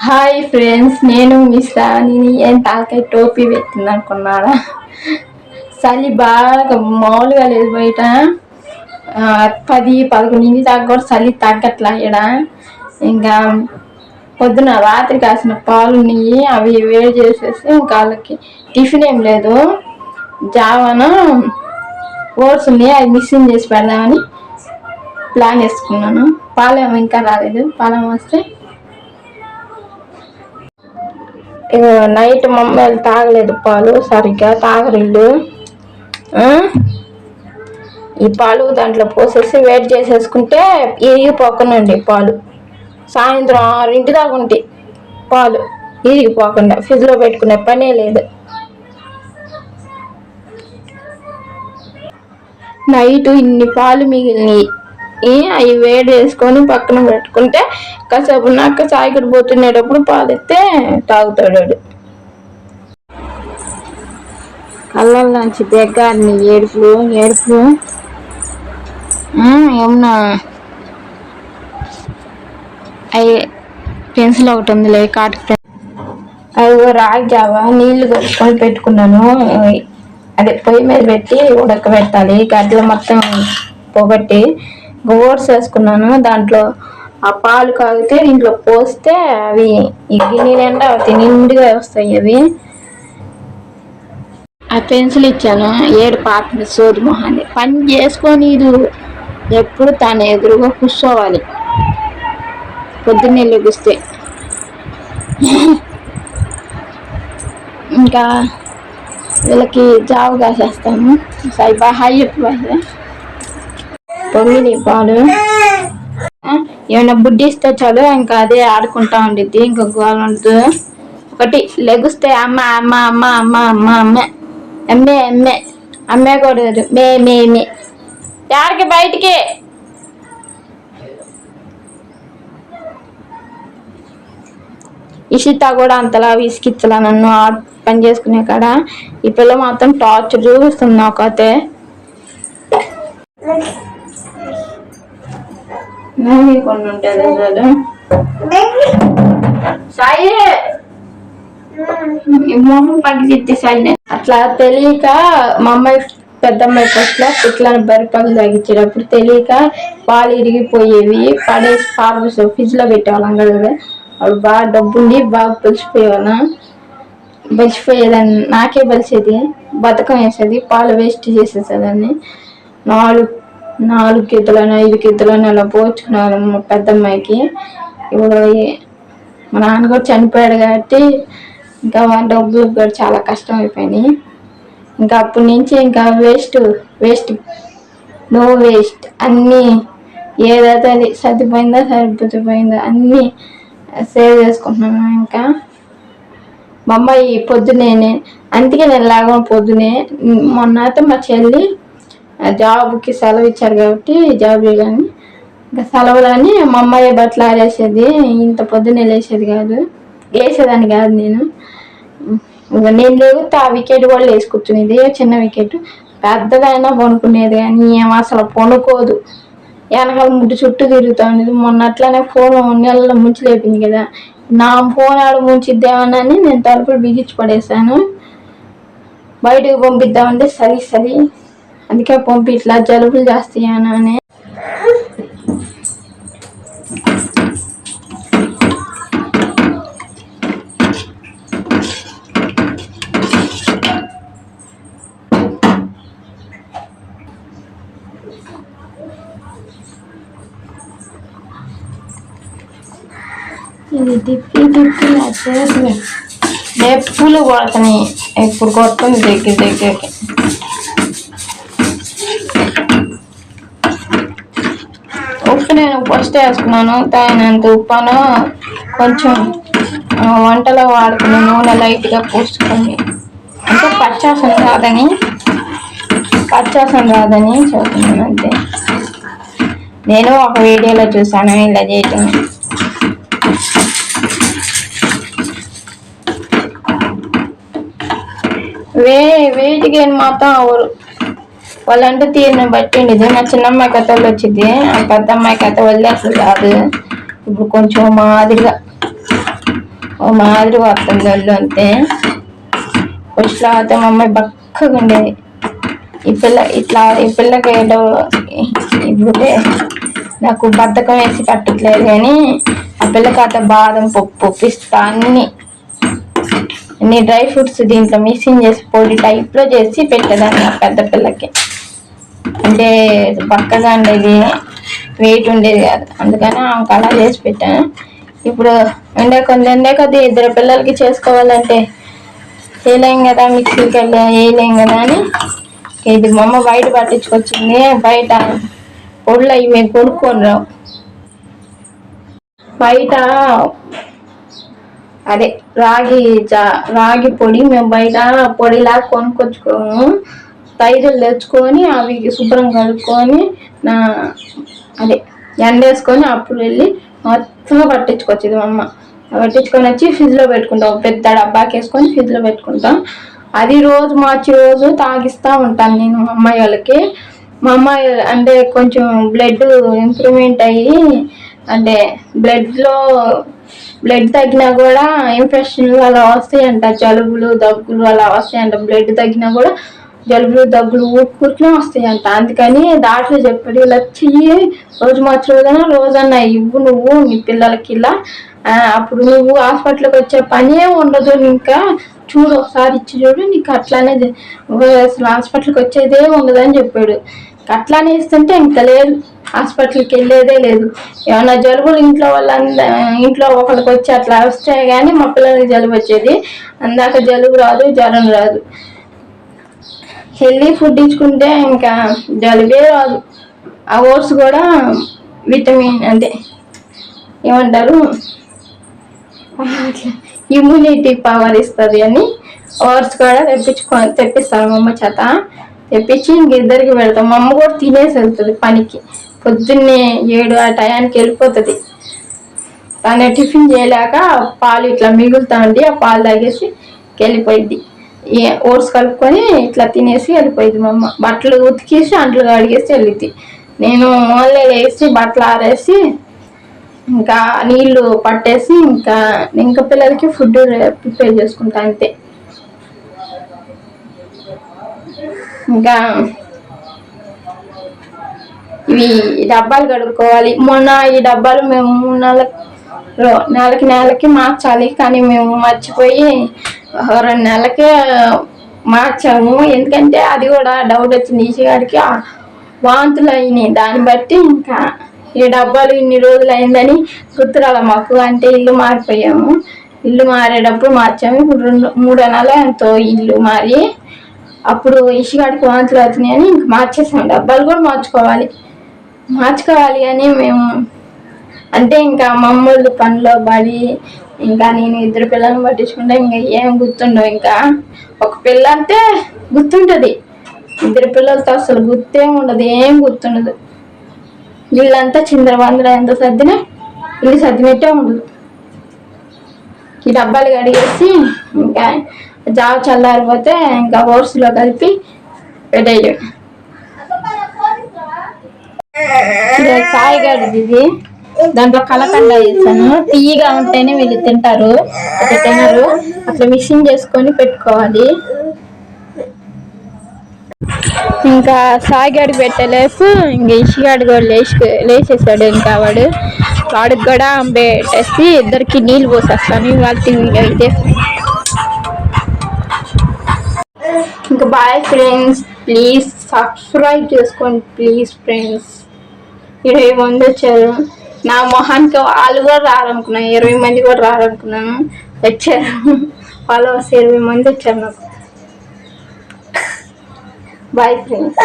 Hi friends, నేను మిస్తా. నేను ఏం తాలకాయ టోపీ పెట్టింది అనుకున్నారా? చలి బాగా మామూలుగా లేదు. బయట 10-11 దాకా కూడా చలి తగ్గట్లా ఇక్కడ. ఇంకా పొద్దున రాత్రి కాసిన పాలు ఉన్నాయి, అవి వేడి చేసేసి ఇంకా వాళ్ళకి టిఫిన్ ఏం లేదు. జావాన ఓట్స్ ఉన్నాయి, అవి మిక్సింగ్ చేసి పెడదామని ప్లాన్ వేసుకున్నాను. పాలేమో ఇంకా రాలేదు, పాలేమో వస్తే నైట్ మమ్మల్ని తాగలేదు పాలు, సరిగ్గా తాగరిల్లు. ఈ పాలు దాంట్లో పోసేసి వేడి చేసేసుకుంటే ఇరిగిపోకుండా పాలు. సాయంత్రం 6 దాకా ఉంటాయి పాలు ఇరిగిపోకుండా. ఫ్రిడ్జ్లో పెట్టుకునే పనే లేదు. నైట్ ఇన్ని పాలు మిగిలినాయి, అవి వేడి వేసుకొని పక్కన పెట్టుకుంటే కాసేపు నాక చాయకుడు పోతున్నేటప్పుడు పాలు ఎత్తే తాగుతాడు. కళ్ళల్లోంచి బెగ్గాడిని ఏడుపులు ఏమన్నా అవి పెన్సిల్ ఒకటి ఉందిలే, కాటుకు అవి రాగి జావా నీళ్లు కలుపుకొని పెట్టుకున్నాను. అదే పొయ్యి మీద పెట్టి ఉడకబెట్టాలి. గడ్డలు మొత్తం పొగట్టి ఓట్స్ వేసుకున్నాను. దాంట్లో ఆ పాలు కాగితే దీంట్లో పోస్తే అవి ఈ గిన్నె నిండా నిండుగా వస్తాయి. అవి ఆ పెన్సిల్ ఇచ్చాను, ఏడు పాత సోది మొహాన్ని పని చేసుకొని ఇది ఎప్పుడు తన ఎదురుగా కూర్చోవాలి. పొద్దున్నే లెగిస్తే ఇంకా వీళ్ళకి జావు కాసేస్తాను. సైబా హాయి చెప్పు పొంగిని పాలు ఏమైనా బుడ్డి ఇస్తే చాలు, ఇంకా అదే ఆడుకుంటా ఉండిద్ది. ఇంకా గోల ఉండదు. ఒకటి లెగుస్తే అమ్మ అమ్మ అమ్మ అమ్మ అమ్మ అమ్మ అమ్మే అమ్మే అమ్మే కూడా మే మే మే యాడికి బయటికి. ఇషిత కూడా అంతలా విసిగిచ్చలా నన్ను పని చేసుకునే కాడ. ఈ పిల్ల మాత్రం టార్చర్ చూపిస్తుంది నాకైతే. కొన్ని ఉంటుంది అసలు సాయి మొహం పగిలిద్ది సాయి. అట్లా తెలియక మా అమ్మాయి పెద్దమ్మాయి ఫస్ట్లో ఇట్లా బరిపగలు తగ్గించేటప్పుడు తెలియక పాలు ఇరిగిపోయేవి, పడేసి పాలు ఫ్రిడ్జ్ లో పెట్టేవాళ్ళం కదా. అప్పుడు బాగా డబ్బుండి బాగా బలిసిపోయేదాన్ని. నాకే బలిసేది, బతకం వేసేది, పాలు వేస్ట్ చేసేసేదాన్ని. 4 గిద్దలని 5 గిద్దలని అలా పోర్చుకున్నాను మా పెద్దమ్మాయికి. ఇప్పుడు మా నాన్న కూడా చనిపోయాడు కాబట్టి ఇంకా డబ్బులు కూడా చాలా కష్టం అయిపోయినాయి. ఇంకా అప్పటి నుంచి ఇంకా నో వేస్ట్ అన్నీ ఏదైతే అది సరిపోయిందా అన్నీ సేవ్ చేసుకుంటున్నాను. ఇంకా మా అమ్మాయి పొద్దునే, అందుకే నేను లాగా పొద్దునే. మొన్న అయితే మా చెల్లి జాబ్కి సెలవు ఇచ్చారు కాబట్టి జాబ్ కానీ ఇంకా సెలవులని మా అమ్మాయి బట్టలు ఆరేసేది. ఇంత పొద్దున్నే వేసేదాన్ని కాదు నేను. లేకపోతే ఆ వికెట్ కూడా వేసి కూర్చునేది, చిన్న వికెట్. పెద్దదైనా పనుకునేది కానీ ఏం అసలు పనుకోదు. వెనకాల ముట్టు చుట్టూ తిరుగుతూ ఉండేది. మొన్న అట్లానే ఫోన్ నీళ్ళలో ముంచి లేపింది కదా, నా ఫోన్ ఆడ ముంచిద్దామని నేను తలుపులు బిగించి పడేసాను. బయటకు పంపిద్దామంటే చలి, అందుకే ఇట్లా జలుబులు చేస్తాయని. ఇది తిప్పి ఎప్పులు కొడుతున్నాయి. ఎప్పుడు కొడుతుంది దగ్గరికి. ఉప్పు నేను ఫస్ట్ వేసుకున్నాను, తగినంత ఉప్పును కొంచెం వంటలో వాడుకునే నూనె లైట్గా పోసుకొని, అంటే పచ్చాసం రాదని చూస్తున్నాను అంతే. నేను ఒక వీడియోలో చూసాను ఇలా చేయటం. వెయిట్కి మాత్రం వాళ్ళంటే తీరుని బట్టి ఉండేది. నా చిన్నమ్మాయి కథలు వచ్చింది, ఆ పెద్ద అమ్మాయి కథ వదిలేస్తుంది కాదు. ఇప్పుడు కొంచెం మాదిరిగా ఓ మాదిరి వస్తుంది ఒళ్ళు అంతే. ఫస్ట్లో అయితే మా అమ్మాయి బక్కగా ఉండేది. ఈ పిల్లకి ఏదో ఇప్పుడు నాకు బద్ధకం వేసి పట్టట్లేదు కానీ ఆ పిల్లకి అయితే బాదం పప్పు, పిస్తా అన్ని డ్రై ఫ్రూట్స్ దీంట్లో మిక్సింగ్ చేసి పొడి టైప్లో చేసి పెట్టేదాన్ని ఆ పెద్ద పిల్లకి. అంటే బక్కగా ఉండేది, వెయిట్ ఉండేది కాదు, అందుకని ఆమెకు అలా చేసి పెట్టాను. ఇప్పుడు ఎండే కొద్ది ఇద్దరు పిల్లలకి చేసుకోవాలంటే వేయలేం కదా, మిక్సీకి వేయలేం కదా అని ఇది మా అమ్మ బయట పట్టించుకొచ్చింది. బయట పొడులు అవి మేము కొనుక్కొని రావు. బయట అదే రాగి పొడి మేము బయట పొడిలా కొనుక్కొచ్చుకోము. తైదులు తెచ్చుకొని అవి శుభ్రం కడుక్కొని అదే ఎండేసుకొని అప్పుడు వెళ్ళి మొత్తంగా పట్టించుకొచ్చేది మా అమ్మ. పట్టించుకొని వచ్చి ఫ్రిడ్జ్లో పెట్టుకుంటాం. పెద్ద డబ్బాకి వేసుకొని ఫ్రిడ్జ్లో పెట్టుకుంటాం. అది రోజు మార్చి రోజు తాగిస్తూ ఉంటాను నేను మా అమ్మాయి వాళ్ళకి. మా అమ్మాయి అంటే కొంచెం బ్లడ్ ఇంప్రూవ్మెంట్ అయ్యి అంటే బ్లడ్ తగ్గినా కూడా ఇన్ఫెక్షన్లు అలా వస్తాయంట, జలుబులు దగ్గులు అలా వస్తాయంట. బ్లడ్ తగ్గినా కూడా జలుబులు దగ్గులు ఊరుకునే వస్తాయంట. అందుకని డాక్టర్ చెప్పాడు ఇలా చెయ్యి, రోజు మార్చి రోజన్నా ఇవ్వు నువ్వు నీ పిల్లలకి ఇలా, అప్పుడు నువ్వు హాస్పిటల్కి వచ్చే పనే ఉండదు. ఇంకా చూడు ఒకసారి ఇచ్చి చూడు, నీకు అట్లానే అసలు హాస్పిటల్కి వచ్చేదే ఉండదని చెప్పాడు. అట్లానే ఇస్తుంటే ఇంకా లేదు, హాస్పిటల్కి వెళ్ళేదే లేదు. ఏమన్నా జలుబులు ఇంట్లో ఒకరికి వచ్చి అట్లా వస్తాయి కానీ మా పిల్లలకి జలుబు వచ్చేది. అందాక జలుబు రాదు, జ్వరం రాదు. హెల్దీ ఫుడ్ ఇచ్చుకుంటే ఇంకా జలుబే రాదు. ఆ ఓట్స్ కూడా విటమిన్ అంటే ఏమంటారు ఇమ్యూనిటీ పవర్ ఇస్తుంది అని ఓట్స్ కూడా తెప్పిస్తాను మా అమ్మ చేత. తెప్పించి ఇంకిద్దరికి పెడతాం. మా అమ్మ కూడా తినేసి వెళ్తుంది పనికి. పొద్దున్నే 7 ఆ టయానికి వెళ్ళిపోతుంది. తను టిఫిన్ చేయలేక పాలు ఇట్లా మిగులుతా ఉండి ఆ పాలు తాగేసి వెళ్ళిపోయింది. ఓట్స్ కలుపుకొని ఇట్లా తినేసి వెళ్ళిపోయింది మా అమ్మ. బట్టలు ఉతికేసి అంట్లు కడిగేసి వెళ్ళింది. నేను ఓన్లీ వేసి బట్టలు ఆరేసి ఇంకా నీళ్లు పట్టేసి ఇంకా పిల్లలకి ఫుడ్ ప్రిపేర్ చేసుకుంటా అంతే. ఇంకా ఇవి డబ్బాలు కడుక్కోవాలి. మొన్న ఈ డబ్బాలు మేము నెలకి మార్చాలి, కానీ మేము మర్చిపోయి 2 నెలలకే మార్చాము. ఎందుకంటే అది కూడా డౌట్ వచ్చింది. ఈసీగాడికి వాంతులు అయినాయి. దాన్ని బట్టి ఇంకా ఈ డబ్బాలు ఇన్ని రోజులు అయిందని గుర్తురాల మాకు. అంటే ఇల్లు మారిపోయాము, ఇల్లు మారేటప్పుడు మార్చాము. ఇప్పుడు 3 నెలలు ఎంతో ఇల్లు మారి, అప్పుడు ఇషిగాడికి వాంతులు అవుతున్నాయని ఇంక మార్చేసాము. డబ్బాలు కూడా మార్చుకోవాలి అని మేము అంటే ఇంకా మమ్మల్ని పనిలో పడి ఇంకా నేను 2 పిల్లలను పట్టించుకుంటే ఇంకా ఏం గుర్తుండవు. ఇంకా ఒక పిల్ల అంటే గుర్తుంటుంది, 2 పిల్లలతో అసలు గుర్తేం ఉండదు, ఏం గుర్తుండదు. వీళ్ళంతా చిందరవందర ఎంత సర్దినా ఇల్లు సర్దినట్టే ఉండదు. ఈ డబ్బాలు కడిగేసి ఇంకా జావ చల్లారిపోతే ఇంకా ఓట్స్లో కలిపి పెట్టేయడం. కాయగడ్డది ఇది, దాంట్లో కలకండ వేసాను. తీయగా ఉంటేనే వీళ్ళు తింటారు, అట్లా తినరు. అట్లా మిక్సింగ్ చేసుకొని పెట్టుకోవాలి. ఇంకా సాయిగాడికి పెట్టలేసి ఇంకా ఇషిగాడి కూడా లేచేసాడు. ఇంకా వాడికి కూడా పెట్టేసి ఇద్దరికి నీళ్ళు పోసేస్తాను. వాళ్ళకి ఇదే ఇంకా బాయ్ ఫ్రెండ్స్, ప్లీజ్ సబ్స్క్రైబ్ చేసుకోండి ప్లీజ్ ఫ్రెండ్స్. 20 మంది వచ్చారు. నా మొహానికి వాళ్ళు కూడా రారనుకున్నాను, 20 మంది కూడా రారనుకున్నాను, వచ్చారు. ఫాలోవర్స్ 20 మంది వచ్చారు నాకు. Boy friends.